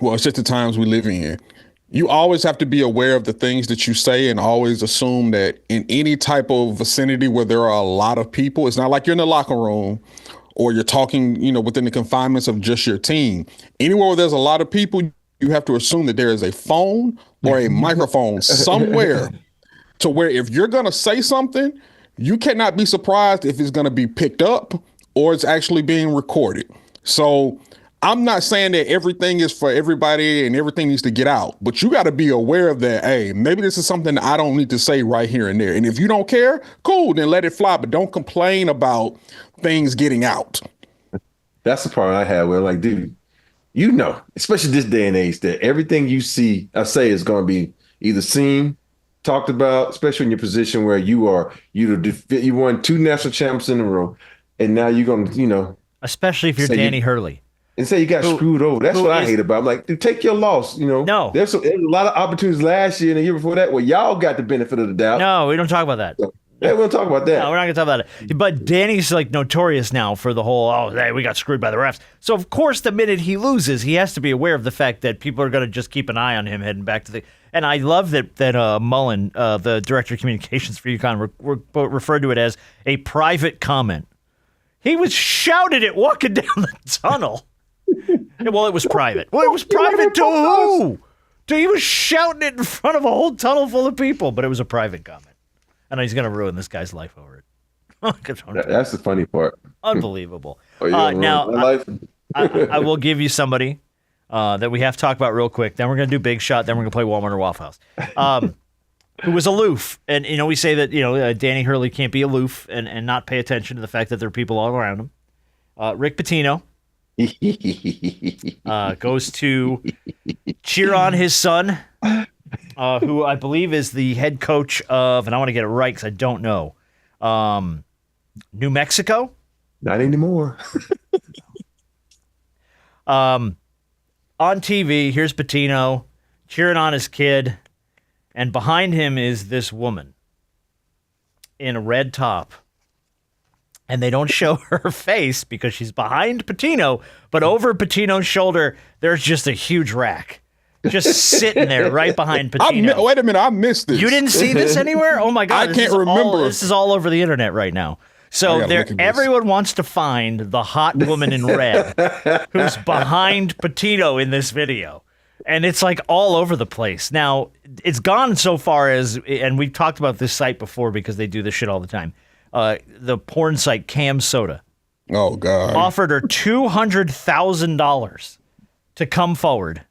well, it's just the times we live in. You always have to be aware of the things that you say and always assume that in any type of vicinity where there are a lot of people, it's not like you're in the locker room or you're talking, within the confinements of just your team. Anywhere where there's a lot of people, you have to assume that there is a phone or a microphone somewhere to where if you're going to say something, you cannot be surprised if it's going to be picked up or it's actually being recorded. So I'm not saying that everything is for everybody and everything needs to get out, but you got to be aware of that. Hey, maybe this is something that I don't need to say right here and there. And if you don't care, cool, then let it fly. But don't complain about things getting out. That's the part I had where, like, dude, especially this day and age, that everything you see, I say, is going to be either seen, talked about, especially in your position where you won 2 national championships in a row, and now you're going to, especially if you're Danny Hurley. And say you got screwed over. That's what I hate about it. I'm like, dude, take your loss. No. There's a lot of opportunities last year and the year before that where y'all got the benefit of the doubt. No, we don't talk about that. Yeah, we don't talk about that. No, we're not going to talk about it. But Danny's like notorious now for the whole, hey, we got screwed by the refs. So, of course, the minute he loses, he has to be aware of the fact that people are going to just keep an eye on him heading back to the. And I love that Mullen, the director of communications for UConn, referred to it as a private comment. He was shouted it walking down the tunnel. Well, it was private. Well, it was private to who? He was shouting it in front of a whole tunnel full of people, but it was a private comment. And he's going to ruin this guy's life over it. That's the funny part. Unbelievable. Now, I will give you somebody that we have to talk about real quick. Then we're going to do Big Shot. Then we're going to play Walmart or Waffle House. Who was aloof. And, we say that, Danny Hurley can't be aloof and not pay attention to the fact that there are people all around him. Rick Pitino goes to cheer on his son, who I believe is the head coach of, and I want to get it right because I don't know, New Mexico? Not anymore. On TV, here's Pitino cheering on his kid, and behind him is this woman in a red top. And they don't show her face because she's behind Pitino, but over Pitino's shoulder, there's just a huge rack. Just sitting there right behind Pitino. Wait a minute, I missed this. You didn't see this anywhere? Oh my God. I can't remember. This is all over the internet right now. So everyone wants to find the hot woman in red who's behind Pitino in this video. And it's like all over the place. Now, it's gone so far as, and we've talked about this site before because they do this shit all the time. The porn site Cam Soda. Oh, God. Offered her $200,000 to come forward,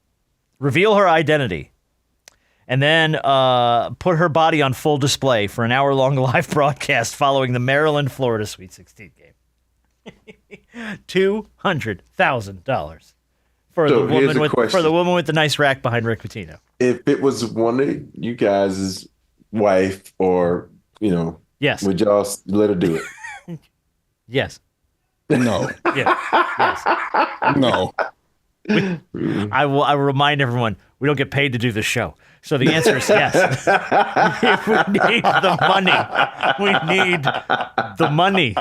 reveal her identity, and then put her body on full display for an hour-long live broadcast following the Maryland-Florida Sweet 16 game. $200,000 for the woman with the nice rack behind Rick Pitino. If it was one of you guys' wife or Yes. Would y'all let her do it? Yes. No. Yeah. Yes. No. I will remind everyone we don't get paid to do this show. So the answer is yes. We need the money. We need the money.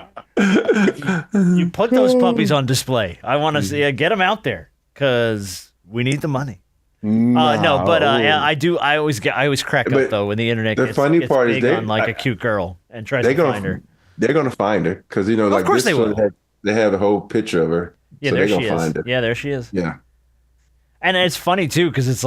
You put those puppies on display. I want to see get them out there because we need the money. No, but I do. I always crack up though when the internet the gets, funny gets part big is on like a cute girl and tries to find her. They're gonna find her because like of course this they will. They have a whole picture of her. Yeah, so there they're she gonna is. find her. Yeah, there she is. Yeah. And it's funny too because it's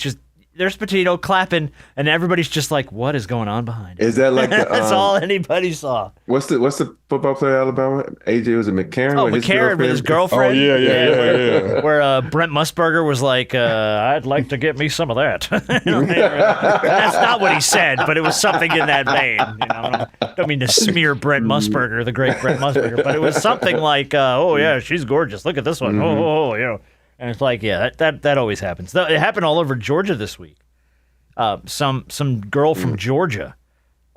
just there's Pitino clapping and everybody's just like, what is going on behind it? Is that like that's all anybody saw? What's the football player at Alabama? AJ, was it McCarron? Oh, McCarron with his girlfriend. Oh yeah. Where Brent Musburger was like, I'd like to get me some of that. That's not what he said, but it was something in that vein. I don't mean to smear Brent Musburger, the great Brent Musburger, but it was something like, oh yeah, she's gorgeous. Look at this one. Oh. And it's like, yeah, that always happens. It happened all over Georgia this week. Some girl from Georgia.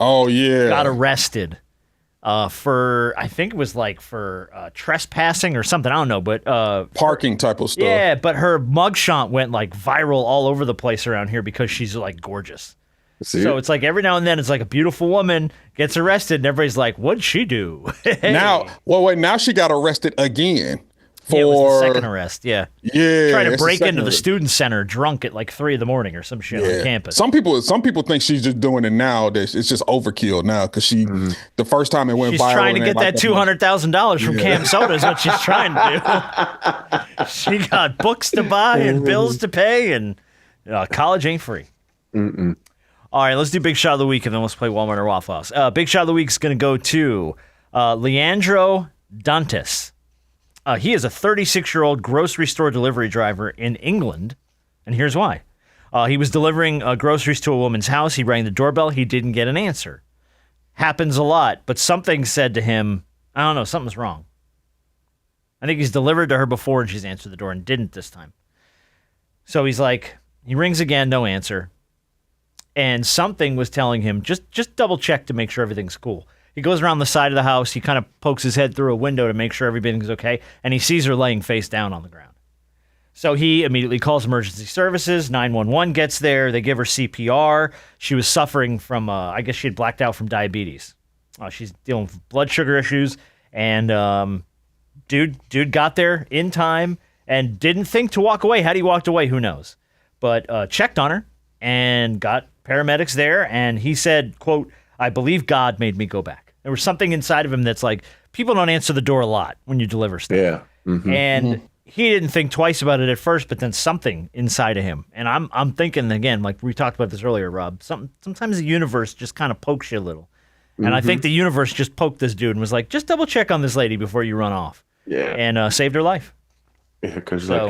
Oh yeah. Got arrested for I think it was like for trespassing or something. I don't know, but parking type of stuff. Yeah, but her mugshot went like viral all over the place around here because she's like gorgeous. So it's like every now and then it's like a beautiful woman gets arrested and everybody's like, what'd she do? Now she got arrested again. Yeah, it was the second arrest. Yeah. Trying to it's break the into the arrest. student center drunk at like 3 a.m. or some shit on campus. Some people think she's just doing it now. That it's just overkill now because the first time it went She's viral. trying to get that $200,000 from Cam Soda is what she's trying to do. She got books to buy and bills to pay, and college ain't free. All right, let's do Big Shot of the Week, and then let's play Walmart or Waffle House. Big Shot of the Week is going to go to Leandro Dantas. He is a 36-year-old grocery store delivery driver in England, and here's why. He was delivering groceries to a woman's house. He rang the doorbell. He didn't get an answer. Happens a lot, but something said to him, I don't know, something's wrong. I think he's delivered to her before, and she's answered the door and didn't this time. So he's like, he rings again, no answer. And something was telling him, just double check to make sure everything's cool. He goes around the side of the house. He kind of pokes his head through a window to make sure everything's okay. And he sees her laying face down on the ground. So he immediately calls emergency services. 911 gets there. They give her CPR. She was suffering from, I guess she had blacked out from diabetes. She's dealing with blood sugar issues. And dude got there in time and didn't think to walk away. Had he walked away, who knows? But checked on her and got paramedics there. And he said, quote, I believe God made me go back. There was something inside of him that's like, people don't answer the door a lot when you deliver stuff. Yeah. And he didn't think twice about it at first, but then something inside of him. And I'm thinking, again, like we talked about this earlier, Rob, sometimes the universe just kind of pokes you a little. And I think the universe just poked this dude and was like, just double check on this lady before you run off. Yeah. And saved her life. Yeah, because for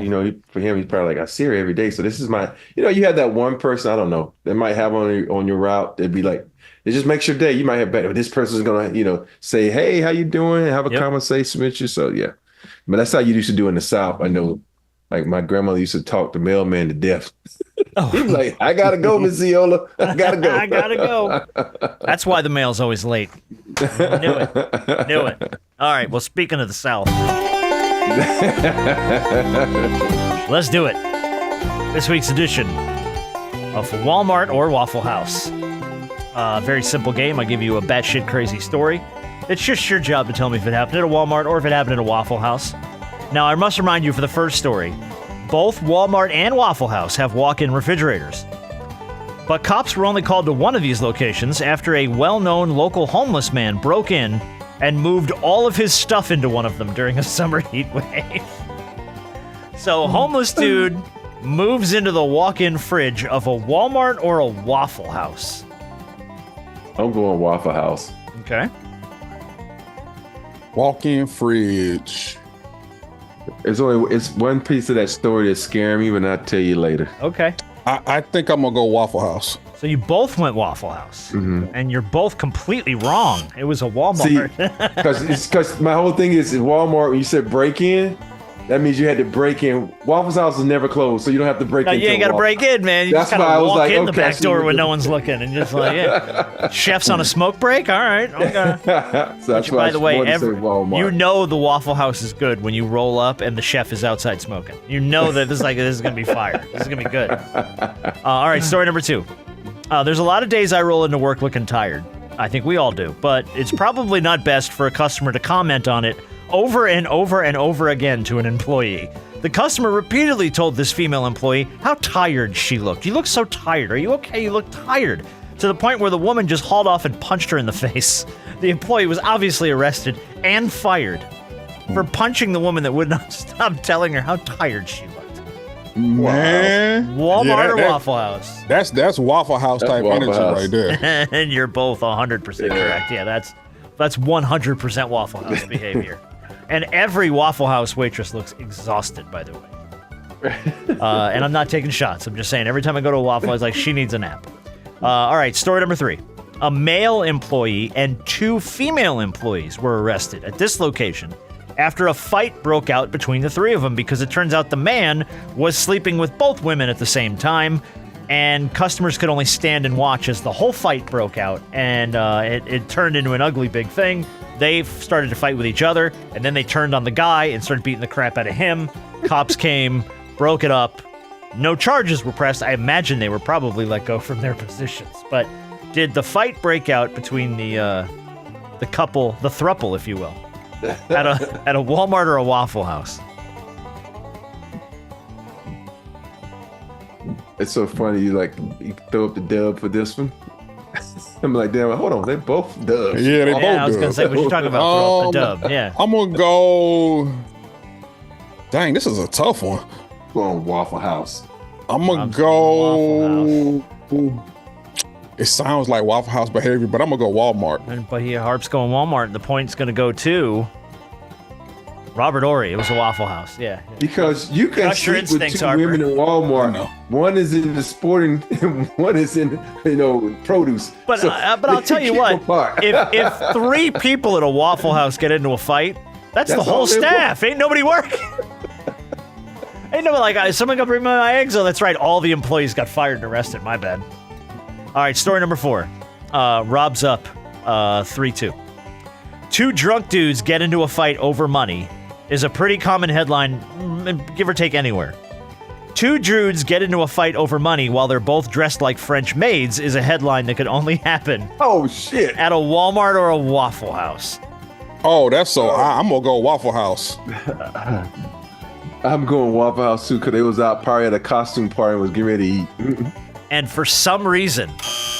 him, he's probably like, I see her every day. So this is my, you have that one person, I don't know, that might have on your route. They'd be like, it just makes your day. You might have better. This person's going to, say, hey, how you doing? Have a conversation with you. So, yeah. But that's how you used to do in the South. I know, like, my grandmother used to talk the mailman to death. He was like, I got to go, Miss Ziola. I got to go. I got to go. That's why the mail's always late. Knew it. All right. Well, speaking of the South, let's do it. This week's edition of Walmart or Waffle House. Very simple game. I give you a batshit crazy story. It's just your job to tell me if it happened at a Walmart or if it happened at a Waffle House. Now, I must remind you for the first story, both Walmart and Waffle House have walk-in refrigerators. But cops were only called to one of these locations after a well-known local homeless man broke in and moved all of his stuff into one of them during a summer heat wave. So, homeless dude moves into the walk-in fridge of a Walmart or a Waffle House. I'm going Waffle House. Okay. Walk-in fridge. It's one piece of that story that's scaring me, but I'll tell you later. Okay. I think I'm gonna go Waffle House. So you both went Waffle House, and you're both completely wrong. It was a Walmart. Because my whole thing is in Walmart, when you said break in, That means you had to break in. Waffle's House is never closed, so you don't have to break in. No, you ain't got to break in, man. You That's just why I kind of was walk like, in the okay, back so door you when could- no one's looking and just like, yeah. Chef's on a smoke break? All right. Okay. So that's why By I the way, wanted to say Walmart. you know the Waffle House is good when you roll up and the chef is outside smoking. You know that this is going to be fire. This is going to be good. All right, story number 2. There's a lot of days I roll into work looking tired. I think we all do. But it's probably not best for a customer to comment on it over and over and over again to an employee. The customer repeatedly told this female employee how tired she looked. You look so tired. Are you okay? You look tired. To the point where the woman just hauled off and punched her in the face. The employee was obviously arrested and fired for punching the woman that would not stop telling her how tired she looked. Man. Walmart or Waffle House? That's Waffle House type Waffle energy House. right there. And you're both 100% correct. Yeah, that's 100% Waffle House behavior. And every Waffle House waitress looks exhausted, by the way. And I'm not taking shots. I'm just saying every time I go to a Waffle, I was like, she needs a nap. All right, story number 3. A male employee and 2 female employees were arrested at this location after a fight broke out between the 3 of them because it turns out the man was sleeping with both women at the same time, and customers could only stand and watch as the whole fight broke out, and it turned into an ugly big thing. They started to fight with each other, and then they turned on the guy and started beating the crap out of him. Cops came, broke it up. No charges were pressed. I imagine they were probably let go from their positions. But did the fight break out between the couple, the throuple, if you will, at a Walmart or a Waffle House? It's so funny. You throw up the dub for this one. I'm like, damn, hold on. They both dubs. Yeah, they both Yeah, I was do. gonna say, what you talking about? Throw up the dub. Yeah. I'm gonna go. Dang, this is a tough one. Going Waffle House. I'm gonna I'm go. It sounds like Waffle House behavior, but I'm gonna go Walmart. But Harp's going Walmart. The point's gonna go to Robert Horry. It was a Waffle House. Yeah. Because you can Trust your sleep with instincts, 2 Harper. women in Walmart. No. One is in the sporting, and one is in produce. But So but I'll tell you keep what, them apart. if 3 people at a Waffle House get into a fight, that's the That's whole all they staff. Ain't nobody working. Ain't nobody like, someone got to bring my eggs. Oh, that's right. All the employees got fired and arrested. My bad. All right, story number 4. Rob's up 3-2. 2 drunk dudes get into a fight over money is a pretty common headline, give or take anywhere. 2 dudes get into a fight over money while they're both dressed like French maids is a headline that could only happen Oh shit! at a Walmart or a Waffle House. Oh, that's so. I'm gonna go Waffle House. I'm going Waffle House too because they was out party at a costume party and was getting ready to eat. And for some reason,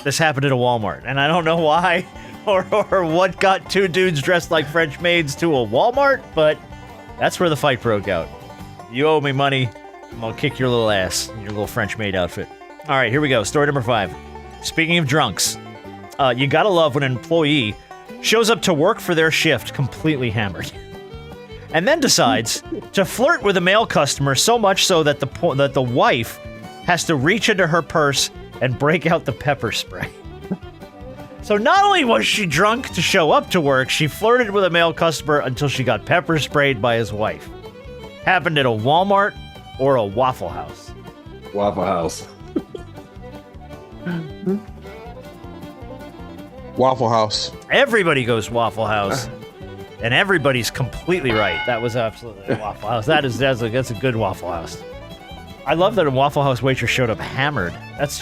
this happened at a Walmart. And I don't know why or what got 2 dudes dressed like French maids to a Walmart, but that's where the fight broke out. You owe me money. I'm going to kick your little ass in your little French maid outfit. All right, here we go. Story number 5. Speaking of drunks, you got to love when an employee shows up to work for their shift completely hammered. And then decides to flirt with a male customer so much so that the wife has to reach into her purse and break out the pepper spray. So not only was she drunk to show up to work, she flirted with a male customer until she got pepper sprayed by his wife. Happened at a Walmart or a Waffle House. Waffle House. Waffle House. Everybody goes Waffle House. And everybody's completely right. That was absolutely a Waffle House. That's a good Waffle House. I love that a Waffle House waitress showed up hammered. That's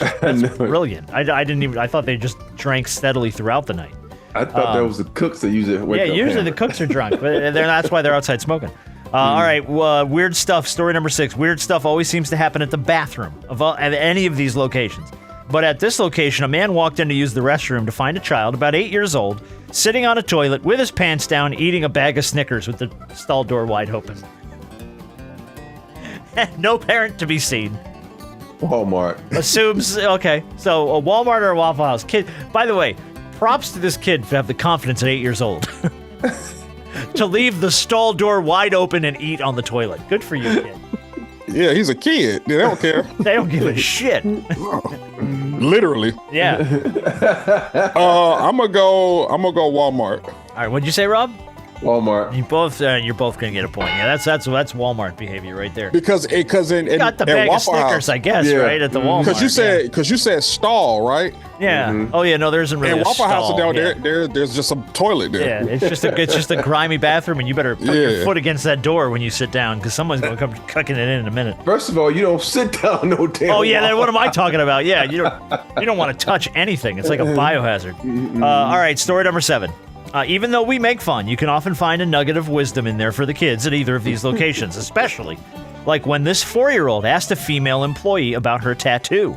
brilliant. I thought they just drank steadily throughout the night. I thought that was the cooks that usually wake up Usually hammered. the cooks are drunk, but that's why they're outside smoking. All right, weird stuff. Story number 6. Weird stuff always seems to happen at the bathroom at any of these locations. But at this location, a man walked in to use the restroom to find a child about 8 years old, sitting on a toilet with his pants down, eating a bag of Snickers with the stall door wide open. No parent to be seen. Walmart. Assumes, okay, so a Walmart or a Waffle House. Kid, by the way, props to this kid to have the confidence at 8 years old to leave the stall door wide open and eat on the toilet. Good for you, kid. Yeah, he's a kid. They don't care. They don't give a shit. Literally. Yeah. I'm gonna go Walmart. All right, what'd you say, Rob? Walmart. You're both gonna get a point. Yeah, that's Walmart behavior right there. Because in Got the at bag of Waffle Snickers, House, I guess, Yeah. right at the Walmart. because you said stall, right? Yeah. Oh yeah, no, there isn't really And a Waffle House stall. down Yeah. there's just a toilet there. Yeah, it's just a grimy bathroom, and you better put your Yeah. foot against that door when you sit down, because someone's gonna come cooking it in a minute. First of all, you don't sit down no damn. Oh yeah, then Waffle what am I talking about? Yeah, you don't want to touch anything. It's like a biohazard. All right, story number 7. Even though we make fun, you can often find a nugget of wisdom in there for the kids at either of these locations, especially like when this 4-year-old asked a female employee about her tattoo.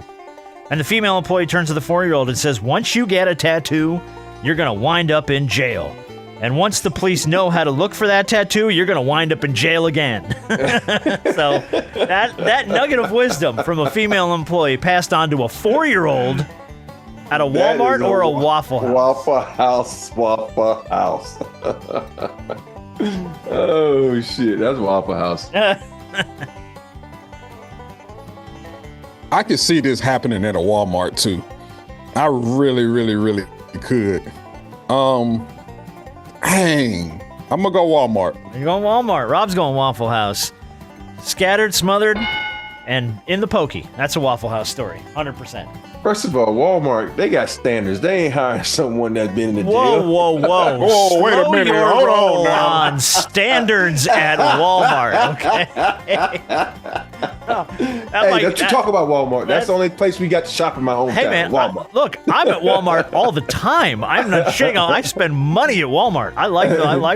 And the female employee turns to the 4-year-old and says, once you get a tattoo, you're going to wind up in jail. And once the police know how to look for that tattoo, you're going to wind up in jail again. So that nugget of wisdom from a female employee passed on to a 4-year-old at a Walmart or a Waffle House? Waffle House. Oh shit, that's Waffle House. I could see this happening at a Walmart too. I really, really, really could. I'm gonna go Walmart. You're going Walmart. Rob's going Waffle House. Scattered, smothered, and in the pokey. That's a Waffle House story. 100%. First of all, Walmart, they got standards. They ain't hiring someone that's been in the Whoa, jail. whoa. Whoa, wait a Slow minute. your Hold on roll now. on standards at Walmart, okay? Hey, don't you talk about Walmart. That's the only place we got to shop in my hometown. Hey, man, Walmart. look, I'm at Walmart all the time. I'm not shitting on. I spend money at Walmart. I like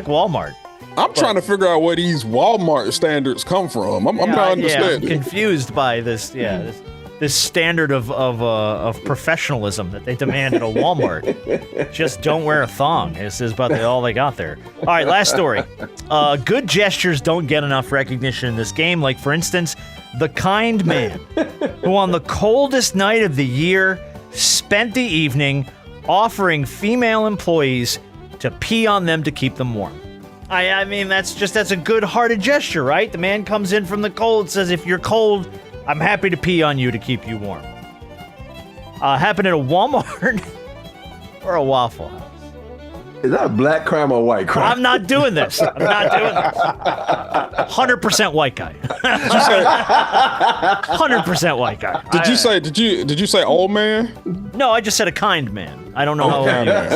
Walmart. I'm trying to figure out where these Walmart standards come from. I'm not I'm understanding. confused by this. Yeah, this standard of professionalism that they demand at a Walmart. Just don't wear a thong. This is about all they got there. All right, last story. Good gestures don't get enough recognition in this game. Like, for instance, the kind man who on the coldest night of the year spent the evening offering female employees to pee on them to keep them warm. I mean, that's a good-hearted gesture, right? The man comes in from the cold, says, if you're cold, I'm happy to pee on you to keep you warm. Happened at a Walmart or a Waffle House? Is that black crime or white crime? I'm not doing this. 100% white guy. 100% white guy. Did you say old man? No, I just said a kind man. I don't know how old he is.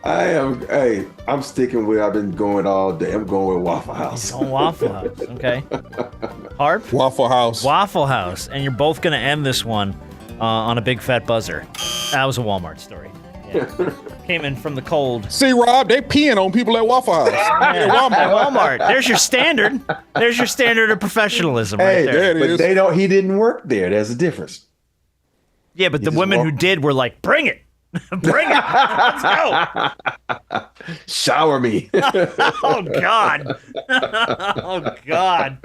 Okay. I'm sticking with I've been going all day. I'm going with Waffle House. Oh, Waffle House. Okay. Harp? Waffle House. Waffle House. And you're both going to end this one on a big fat buzzer. That was a Walmart story. Yeah. Came in from the cold. See, Rob, they peeing on people at Waffle House. Yeah, Walmart. There's your standard. There's your standard of professionalism right there. there it But is. he didn't work there. There's a difference. Yeah, but the women who did were like, bring it. Bring it. Let's go. Shower me. Oh, God. Oh, God.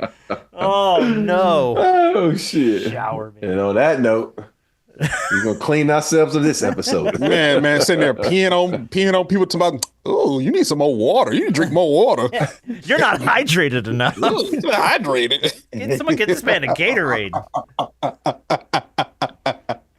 Oh, no. Oh, shit. Shower me. And on that note, we're going to clean ourselves of this episode. Man, sitting there peeing on people talking about, oh, you need some more water. You need to drink more water. You're not hydrated enough. Ooh, hydrated. Someone get this man a Gatorade.